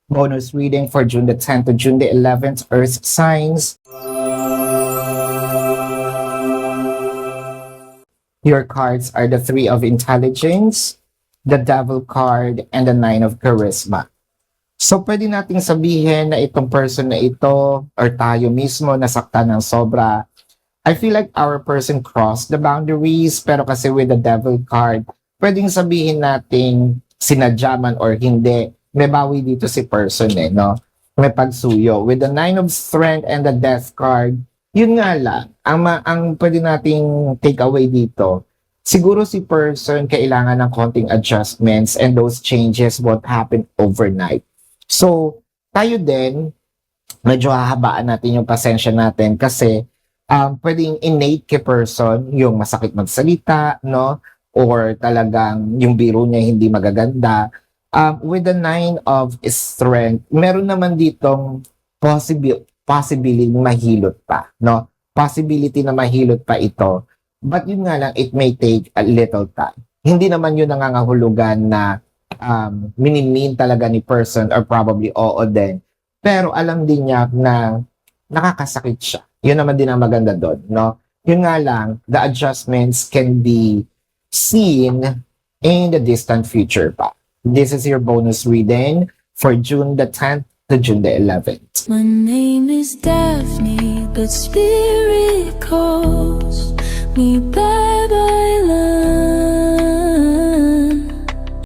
Bonus reading for June the 10th to June the 11th, Earth signs. Your cards are the Three of Intelligence, the Devil card, and the Nine of Charisma. So pwede nating sabihin na itong person na ito or tayo mismo nasaktan ng sobra. I feel like our person crossed the boundaries, pero kasi with the Devil card, pwedeng sabihin nating sinadya man or hindi, may bawi dito si person no? May pagsuyo. With the Nine of Strength and the Death card, yun nga lang, ang pwede nating take away dito, siguro si person kailangan ng konting adjustments and those changes won't happen overnight. So, tayo din, medyo hahabaan natin yung pasensya natin kasi pwedeng innate kay person yung masakit magsalita, no? Or talagang yung biro niya hindi magaganda. With the Nine of Strength, meron naman ditong possibility mahilot pa, no? Possibility na mahilot pa ito. But yun nga lang, it may take a little time. Hindi naman yun nangangahulugan na minimin talaga ni person or probably oo din. Pero alam din niya na nakakasakit siya. Yun naman din ang maganda doon, no? Yun nga lang, the adjustments can be seen in the distant future pa. This is your bonus reading for June the 10th to June the 11th. My name is Daphne, but spirit calls me bye bye love.